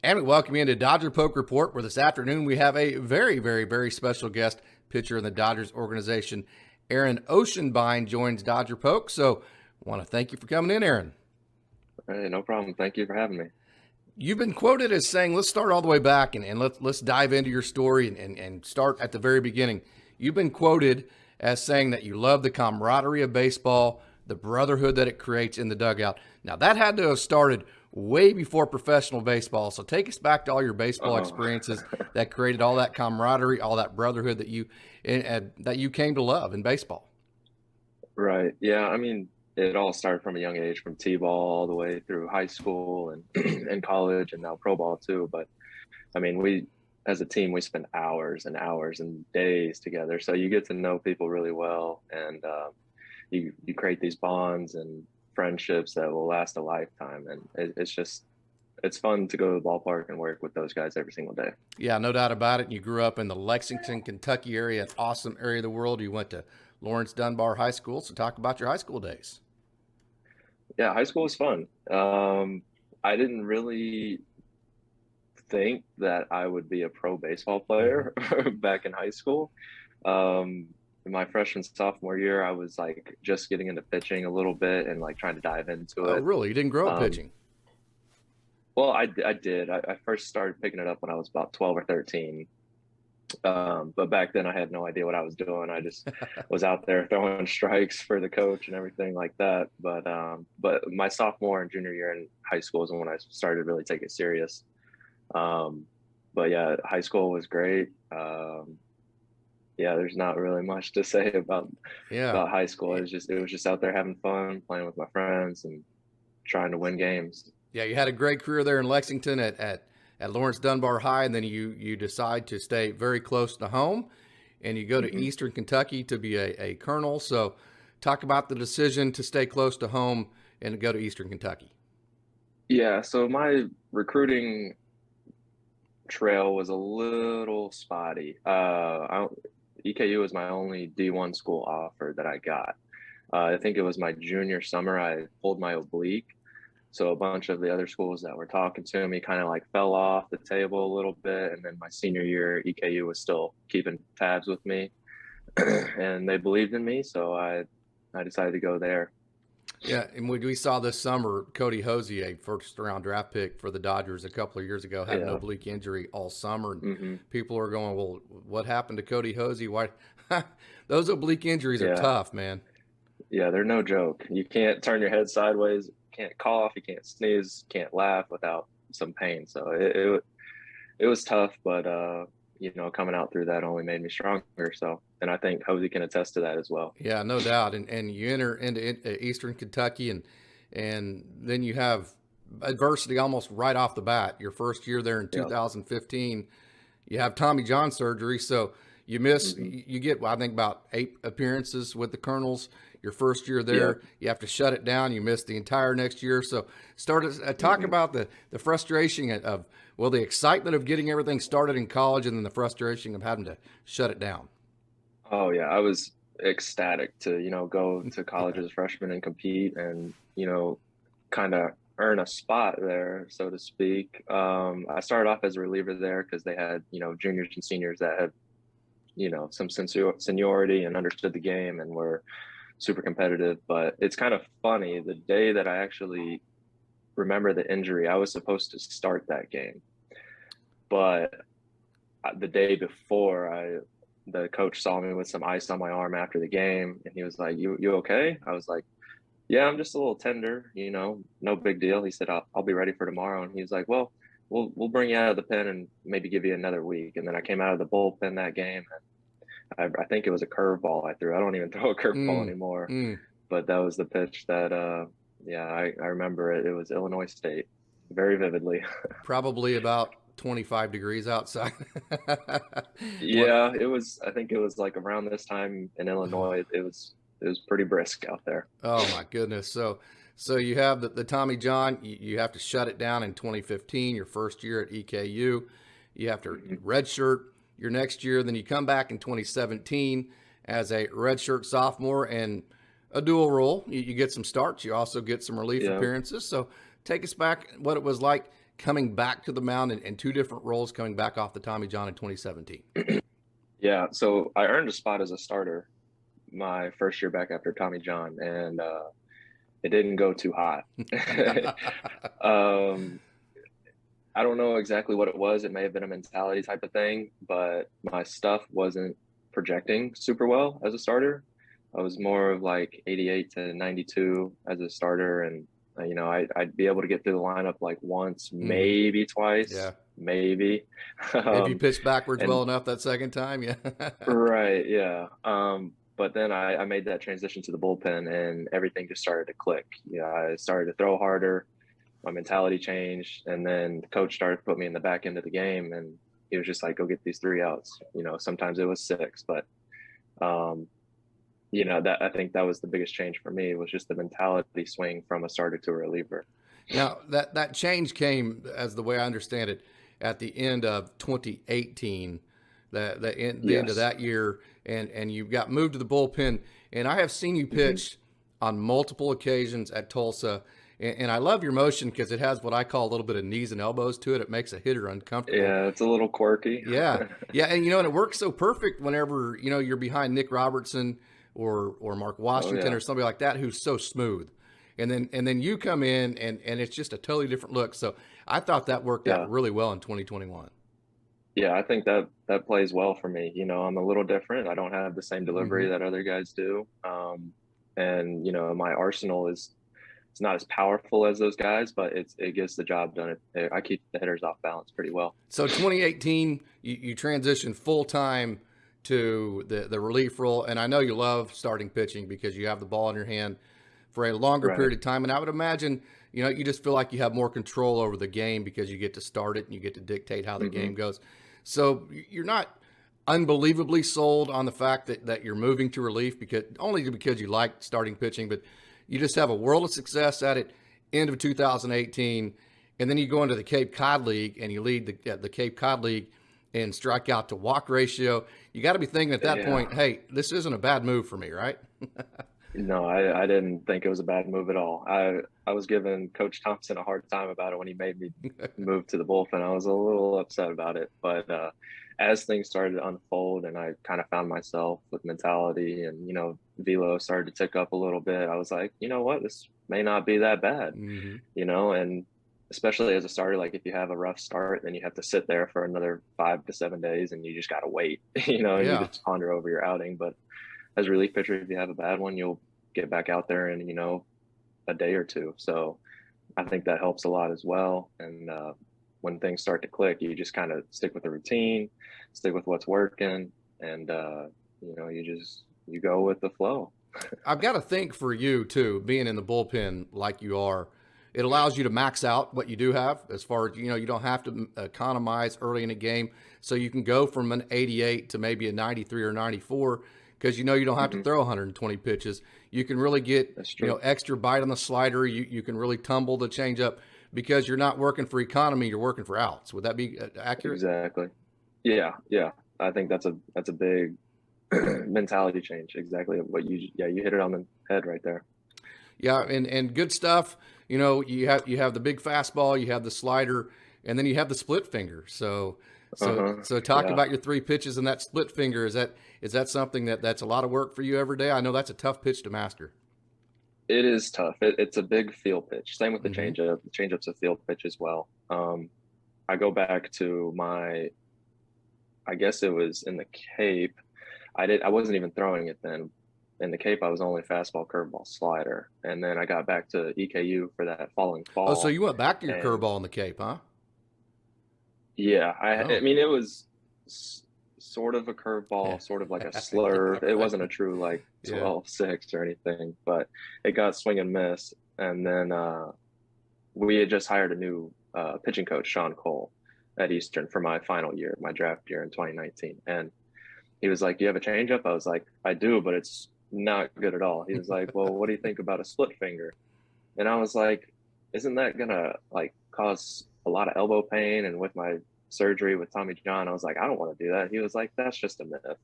And we welcome you into Dodger Poke Report, where this afternoon we have a very, very, very special guest, pitcher in the Dodgers organization. Aaron Oschenbein joins Dodger Poke. So I want to thank you for coming in, Aaron. Hey, no problem. Thank you for having me. You've been quoted as saying, let's start all the way back and let's dive into your story and start at the very beginning. You've been quoted as saying that you love the camaraderie of baseball, the brotherhood that it creates in the dugout. Now, that had to have started way before professional baseball. So take us back to all your baseball experiences that created all that camaraderie, all that brotherhood that you came to love in baseball. Right. Yeah. I mean, it all started from a young age, from t-ball all the way through high school and and college, and now pro ball too. But I mean, we as a team, we spend hours and hours and days together. So you get to know people really well, and you create these bonds and friendships that will last a lifetime. And it's fun to go to the ballpark and work with those guys every single day. Yeah, no doubt about it. You grew up in the Lexington, Kentucky area, an awesome area of the world. You went to Lawrence Dunbar High School. So talk about your high school days. Yeah, high school was fun. I didn't really think that I would be a pro baseball player back in high school. In my freshman sophomore year, I was like just getting into pitching a little bit and like trying to dive into it. Oh, really? You didn't grow up pitching? Well, I did. I first started picking it up when I was about 12 or 13. But back then I had no idea what I was doing. I just was out there throwing strikes for the coach and everything like that. But my sophomore and junior year in high school is when I started to really take it serious. But yeah, high school was great. Yeah, there's not really much to say about high school. It was just out there having fun, playing with my friends and trying to win games. Yeah, you had a great career there in Lexington at Lawrence Dunbar High, and then you decide to stay very close to home, and you go to Eastern Kentucky to be a colonel. So talk about the decision to stay close to home and go to Eastern Kentucky. Yeah, so my recruiting trail was a little spotty. EKU was my only D1 school offer that I got. I think it was my junior summer I pulled my oblique. So a bunch of the other schools that were talking to me kind of like fell off the table a little bit. And then my senior year, EKU was still keeping tabs with me and they believed in me. So I decided to go there. Yeah, and we saw this summer, Cody Hosey, a first-round draft pick for the Dodgers a couple of years ago, had an oblique injury all summer. And people are going, well, what happened to Cody Hosey? Why? Those oblique injuries are tough, man. Yeah, they're no joke. You can't turn your head sideways, you can't cough, you can't sneeze, you can't laugh without some pain. So it was tough, but coming out through that only made me stronger. So, and I think Hosey can attest to that as well. Yeah, no doubt. And you enter into Eastern Kentucky, and then you have adversity almost right off the bat. Your first year there in 2015, you have Tommy John surgery, so you miss. You get, I think, about 8 appearances with the Colonels. Your first year there, you have to shut it down. You miss the entire next year. So talk about the frustration of the excitement of getting everything started in college, and then the frustration of having to shut it down. Oh yeah, I was ecstatic to go to college as a freshman and compete and kind of earn a spot there, so to speak. I started off as a reliever there because they had juniors and seniors that had some seniority and understood the game and were super competitive. But it's kind of funny, the day that I actually remember the injury, I was supposed to start that game, but the day before, the coach saw me with some ice on my arm after the game, and he was like, you okay? I was like, yeah, I'm just a little tender, no big deal. He said, I'll be ready for tomorrow. And he was like, well, we'll bring you out of the pen and maybe give you another week. And then I came out of the bullpen that game, and I think it was a curveball I threw. I don't even throw a curveball anymore, but that was the pitch that, I remember it. It was Illinois State very vividly. Probably about 25 degrees outside. Yeah, it was. I think it was like around this time in Illinois. It was pretty brisk out there. Oh my goodness. So you have the Tommy John. You have to shut it down in 2015. Your first year at EKU. You have to redshirt your next year. Then you come back in 2017 as a redshirt sophomore and a dual role. You get some starts. You also get some relief appearances. So take us back what it was like coming back to the mound in two different roles, coming back off the Tommy John in 2017? Yeah, so I earned a spot as a starter my first year back after Tommy John, and it didn't go too hot. um, I don't know exactly what it was. It may have been a mentality type of thing, but my stuff wasn't projecting super well as a starter. I was more of like 88 to 92 as a starter, and I'd be able to get through the lineup like once, Hmm. maybe twice, Yeah. maybe. If you um, pitched backwards and well enough that second time, yeah. right, yeah. But then I made that transition to the bullpen, and everything just started to click. Yeah, I started to throw harder. My mentality changed, and then the coach started to put me in the back end of the game, and he was just like, "Go get these 3 outs." Sometimes it was 6, but um, that I think that was the biggest change for me, was just the mentality swing from a starter to a reliever. Now that change came, as the way I understand it, at the end of 2018, the end of Yes. that year, and you got moved to the bullpen. And I have seen you Hmm. pitch on multiple occasions at Tulsa, and I love your motion because it has what I call a little bit of knees and elbows to it. It makes a hitter uncomfortable. Yeah, it's a little quirky. Yeah, yeah, and and it works so perfect whenever you're behind Nick Robertson or Mark Oh Washington yeah, or somebody like that who's so smooth, and then you come in and it's just a totally different look. So I thought that worked out yeah, really well in 2021. yeah. I think that plays well for me. I'm a little different. I don't have the same Hmm. delivery that other guys do, and my arsenal is it's not as powerful as those guys, but it gets the job done. I keep the hitters off balance pretty well. So 2018, you transitioned full time to the relief role, and I know you love starting pitching because you have the ball in your hand for a longer Right. period of time. And I would imagine, you just feel like you have more control over the game because you get to start it and you get to dictate how the Hmm. game goes. So you're not unbelievably sold on the fact that you're moving to relief because you like starting pitching, but you just have a world of success at it end of 2018, and then you go into the Cape Cod League and you lead the Cape Cod League in strikeout to walk ratio. You got to be thinking at that Yeah. point, hey, this isn't a bad move for me, right? No, I didn't think it was a bad move at all. I was giving Coach Thompson a hard time about it when he made me move to the bullpen. I was a little upset about it, but as things started to unfold and I kind of found myself with mentality, and velo started to tick up a little bit, I was like, you know what, this may not be that bad, Hmm. and especially as a starter, like if you have a rough start, then you have to sit there for another 5 to 7 days, and you just got to wait, and you Yeah. just ponder over your outing. But as a relief pitcher, if you have a bad one, you'll get back out there in a day or two. So I think that helps a lot as well. And when things start to click, you just kind of stick with the routine, stick with what's working, and you go with the flow. I've got to think for you too, being in the bullpen like you are, it allows you to max out what you do have as far as, you don't have to economize early in a game. So you can go from an 88 to maybe a 93 or 94 because you don't have to Hmm. throw 120 pitches. You can really get, That's true. extra bite on the slider. You can really tumble the changeup because you're not working for economy, you're working for outs. Would that be accurate? Exactly. Yeah, yeah. I think that's a big mentality change. Exactly what you hit it on the head right there. Yeah, and good stuff. You have the big fastball, you have the slider, and then you have the split finger. So so Uh-huh. so talk Yeah. about your three pitches and that split finger. Is that something that's a lot of work for you every day? I know that's a tough pitch to master. It is tough. It's a big field pitch. Same with the Hmm. changeup. The changeup's a field pitch as well. I go back to I guess it was in the Cape. I wasn't even throwing it then. In the Cape, I was only fastball, curveball, slider, and then I got back to EKU for that following Oh, so fall. you went back to your And curveball in the Cape, huh? yeah, I Oh, mean it was sort of a curveball, sort of like a slur. yeah, It right. wasn't a true like Yeah. 12-6 or anything, but it got swing and miss. And then we had just hired a new pitching coach, Sean Cole, at Eastern for my final year, my draft year in 2019. And he was like, "You have a changeup?" I was like, "I do, but it's not good at all." He was like, "Well, what do you think about a split finger?" And I was like, "Isn't that gonna like cause a lot of elbow pain?" And with my surgery with Tommy John, I was like, "I don't want to do that." He was like, "That's just a myth."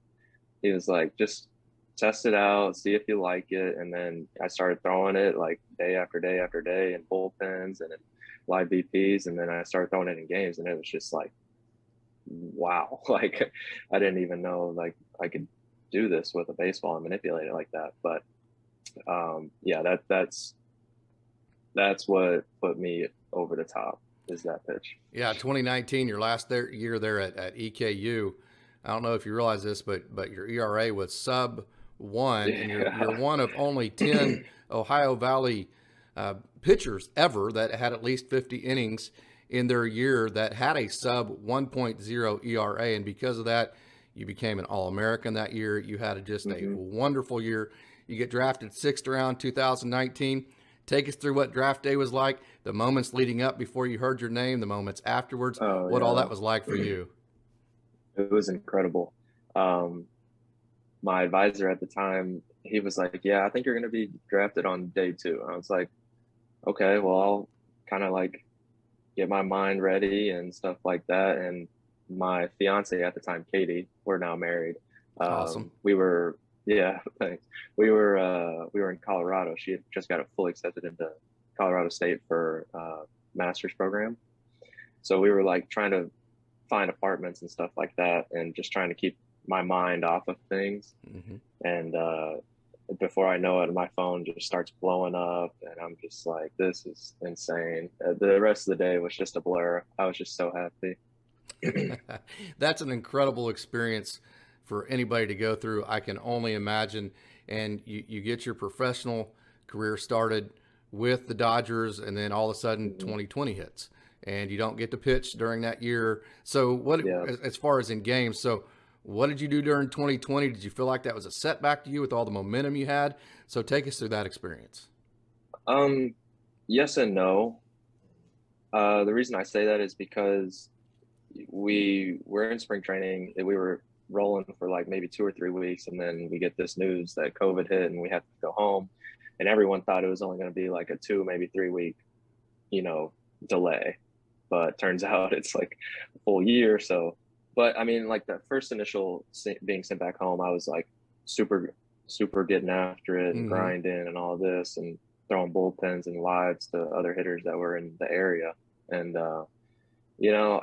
He was like, "Just test it out, see if you like it." And then I started throwing it like day after day after day in bullpens and in live BPs, and then I started throwing it in games, and it was just like, wow, like I didn't even know like I could do this with a baseball and manipulate it like that. But yeah, that's what put me over the top, is that pitch. Yeah, 2019, your last year there at EKU. I don't know if you realize this, but your ERA was sub 1, and you're Yeah. one of only 10 Ohio Valley pitchers ever that had at least 50 innings in their year that had a sub 1.0 ERA, and because of that, you became an All-American that year. You had just a Hmm. wonderful year. You get drafted 6th round 2019. Take us through what draft day was like, the moments leading up before you heard your name, the moments afterwards, Oh what all that was like for yeah. you. It was incredible. Um, my advisor at the time, he was like, "Yeah, I think you're going to be drafted on day 2." I was like, "Okay, well, I'll kind of like get my mind ready and stuff like that." And my fiance at the time, Katie, we're now married. Awesome. We were, yeah, thanks. We were in Colorado. She had just got it fully accepted into Colorado State for master's program. So we were like trying to find apartments and stuff like that, and just trying to keep my mind off of things. Hmm. And before I know it, my phone just starts blowing up, and I'm just like, this is insane. The rest of the day was just a blur. I was just so happy. That's an incredible experience for anybody to go through. I can only imagine. And you get your professional career started with the Dodgers, and then all of a sudden Hmm. 2020 hits, and you don't get to pitch during that year. So, what, Yeah. as far as in games, so what did you do during 2020? Did you feel like that was a setback to you with all the momentum you had? So, take us through that experience. Um, yes and no. The reason I say that is because we were in spring training, and we were rolling for like maybe 2 or 3 weeks, and then we get this news that COVID hit and we have to go home. And everyone thought it was only going to be like a 2, maybe 3 week, you know, delay. But turns out it's like a full year. So, but I mean, like the first initial being sent back home, I was like super, super getting after it and Hmm. grinding and all this, and throwing bullpens and lives to other hitters that were in the area. And, you know,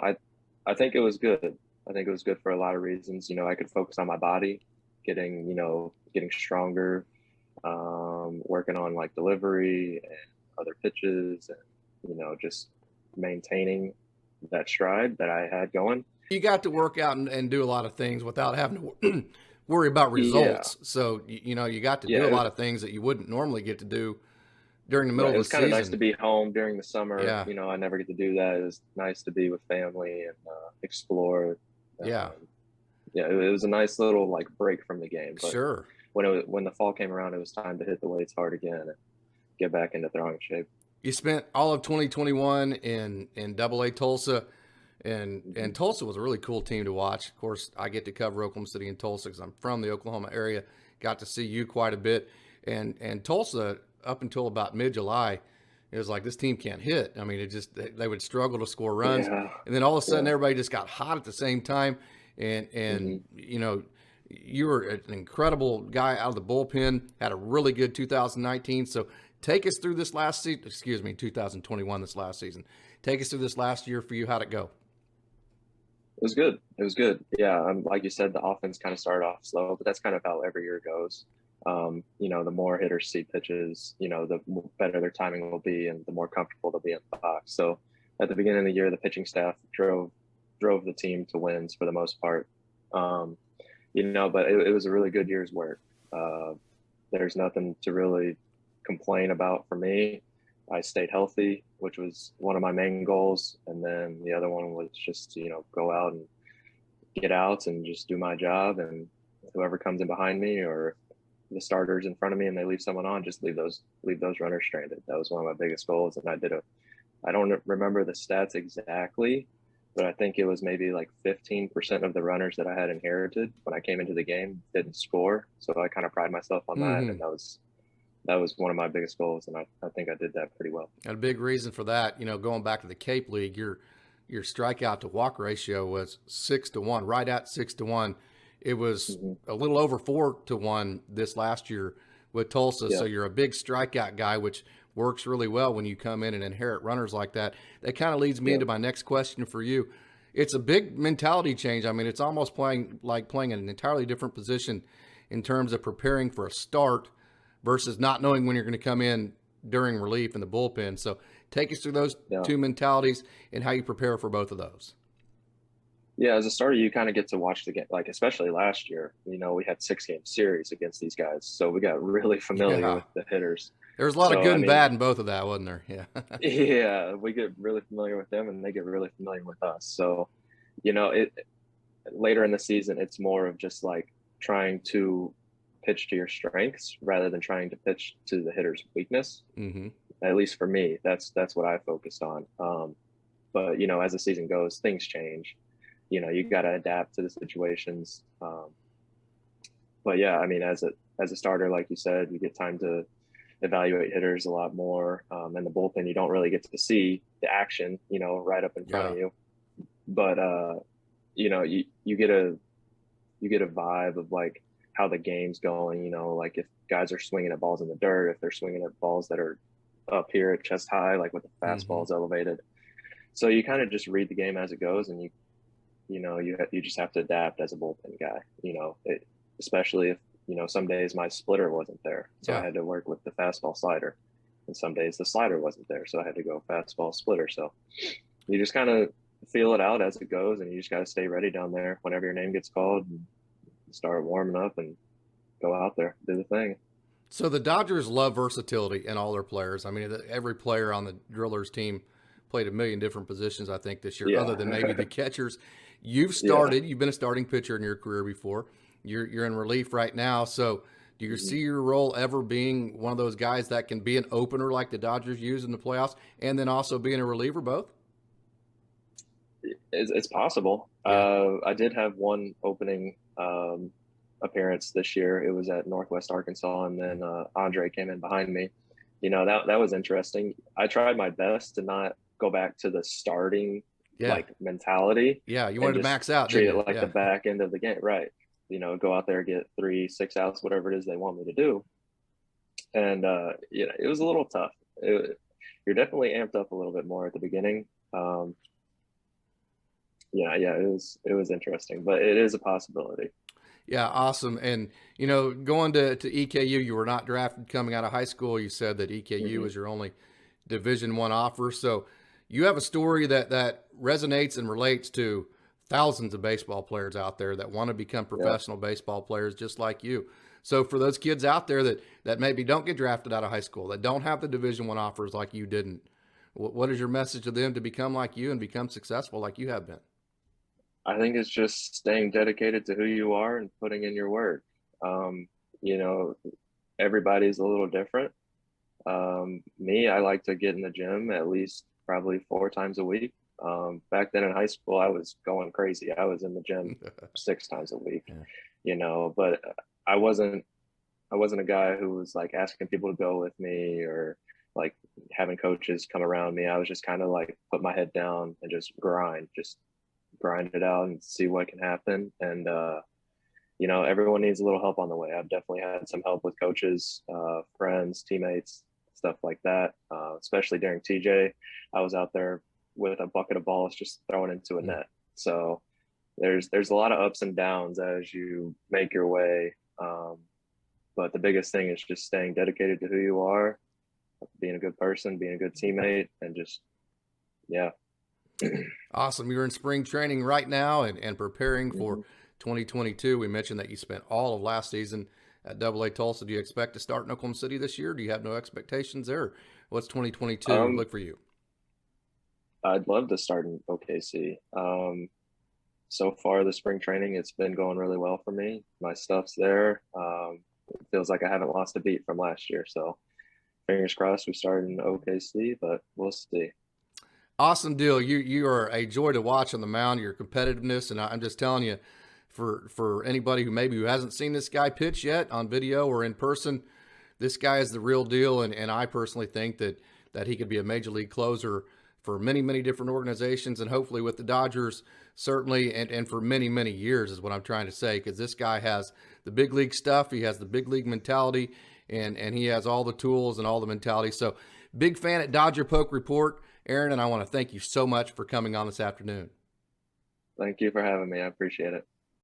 I think it was good. I think it was good for a lot of reasons. You know, I could focus on my body, getting stronger, working on like delivery and other pitches, and just maintaining that stride that I had going. You got to work out and do a lot of things without having to worry about Yeah, results. So, you got to yeah, do a lot of things that you wouldn't normally get to do during the middle right. of It the was kind of nice to season. be home during the summer. Yeah. I never get to do that. It was nice to be with family and explore. Yeah. Um, yeah, it was a nice little like break from the game. But Sure. when the fall came around, it was time to hit the weights hard again and get back into throwing shape. You spent all of 2021 in Double A Tulsa, Hmm. and Tulsa was a really cool team to watch. Of course, I get to cover Oklahoma City and Tulsa because I'm from the Oklahoma area. Got to see you quite a bit, and Tulsa up until about mid July, it was like this team can't hit. I mean, they would struggle to score runs, Yeah, and then all of a sudden yeah. everybody just got hot at the same time, and Hmm. you were an incredible guy out of the bullpen. Had a really good 2019. So take us through this last season. Excuse me, 2021. This last season. Take us through this last year for you. How'd it go? It was good. It was good. Yeah, like you said, the offense kind of started off slow, but that's kind of how every year goes. The more hitters see pitches, the better their timing will be, and the more comfortable they'll be in the box. So, at the beginning of the year, the pitching staff drove the team to wins for the most part. Um, but it was a really good year's work. Uh, there's nothing to really complain about for me. I stayed healthy, which was one of my main goals. And then the other one was just, go out and get outs and just do my job. And whoever comes in behind me, or the starters in front of me, and they leave someone on, just leave those runners stranded. That was one of my biggest goals. And I don't remember the stats exactly, but I think it was maybe like 15% of the runners that I had inherited when I came into the game didn't score. So I kind of pride myself on that. Mm-hmm. And that was one of my biggest goals. And I think I did that pretty well. And a big reason for that, going back to the Cape League, your strikeout to walk ratio was 6-1, right at 6-1. It was Hmm. a little over 4-1 this last year with Tulsa. So Yeah. you're a big strikeout guy, which works really well when you come in and inherit runners like that. That kind of leads me into my next question for you. It's a big mentality change. I mean, it's almost playing an entirely different position in terms of preparing for a start versus not knowing when you're going to come in during relief in the bullpen. So take us through those two mentalities and how you prepare for both of those. Yeah, as a starter, you kind of get to watch the game, like especially last year, we had 6-game series against these guys. So we got really familiar with the hitters. There was a lot of good and bad in both of that, wasn't there? Yeah. Yeah, we get really familiar with them and they get really familiar with us. So, later in the season, it's more of just like trying to pitch to your strengths rather than trying to pitch to the hitter's weakness. Mm-hmm. At least for me, that's what I focused on. But as the season goes, things change. You got to adapt to the situations. But yeah, I mean, as a starter, like you said, you get time to evaluate hitters a lot more. And the bullpen, you don't really get to see the action, right up in front of you. But you get a vibe of like how the game's going. Like if guys are swinging at balls in the dirt, if they're swinging at balls that are up here at chest high, like with the fastballs elevated. So you kind of just read the game as it goes, and you just have to adapt as a bullpen guy. Especially if some days my splitter wasn't there, so I had to work with the fastball slider, and some days the slider wasn't there, so I had to go fastball splitter. So you just kind of feel it out as it goes, and you just got to stay ready down there whenever your name gets called, and start warming up and go out there, do the thing. So the Dodgers love versatility in all their players. I mean, every player on the Drillers team played a million different positions, I think, this year, other than maybe the catchers. You've started. You've been a starting pitcher in your career before. You're in relief right now. So do you see your role ever being one of those guys that can be an opener like the Dodgers use in the playoffs, and then also being a reliever both? It's possible. I did have one opening appearance this year. It was at Northwest Arkansas, and then Andre came in behind me. That was interesting. I tried my best to not go back to the starting mentality. Yeah, you wanted to max out. Treat it like the back end of the game, right? Go out there, get 3-6 outs, whatever it is they want me to do. And it was a little tough. You're definitely amped up a little bit more at the beginning. It was interesting, but it is a possibility. Yeah, awesome. And, going to EKU, you were not drafted coming out of high school. You said that EKU was your only Division I offer. So you have a story that resonates and relates to thousands of baseball players out there that want to become professional baseball players just like you. So for those kids out there that maybe don't get drafted out of high school, that don't have the Division I offers like you didn't, what is your message to them to become like you and become successful like you have been? I think it's just staying dedicated to who you are and putting in your work. Everybody's a little different. Me, I like to get in the gym at least probably 4 times a week. Back then in high school, I was going crazy. I was in the gym 6 times a week, but I wasn't a guy who was like asking people to go with me or like having coaches come around me. I was just kind of like put my head down and just grind it out and see what can happen. And, everyone needs a little help on the way. I've definitely had some help with coaches, friends, teammates, stuff like that. Especially during TJ, I was out there with a bucket of balls, just throwing into a net. So there's a lot of ups and downs as you make your way. But the biggest thing is just staying dedicated to who you are, being a good person, being a good teammate, and just, Awesome. You're in spring training right now and preparing for 2022. We mentioned that you spent all of last season at AA Tulsa. Do you expect to start in Oklahoma City this year? Do you have no expectations there? What's 2022 look for you? I'd love to start in OKC. So far, the spring training, it's been going really well for me. My stuff's there. It feels like I haven't lost a beat from last year. So fingers crossed we start in OKC, but we'll see. Awesome deal. You are a joy to watch on the mound, your competitiveness. And I'm just telling you, for anybody who hasn't seen this guy pitch yet on video or in person, this guy is the real deal. And I personally think that he could be a major league closer for many, many different organizations, and hopefully with the Dodgers, certainly, and for many, many years is what I'm trying to say, because this guy has the big league stuff. He has the big league mentality, and he has all the tools and all the mentality. So big fan at Dodger Poke Report, Aaron, and I want to thank you so much for coming on this afternoon. Thank you for having me. I appreciate it.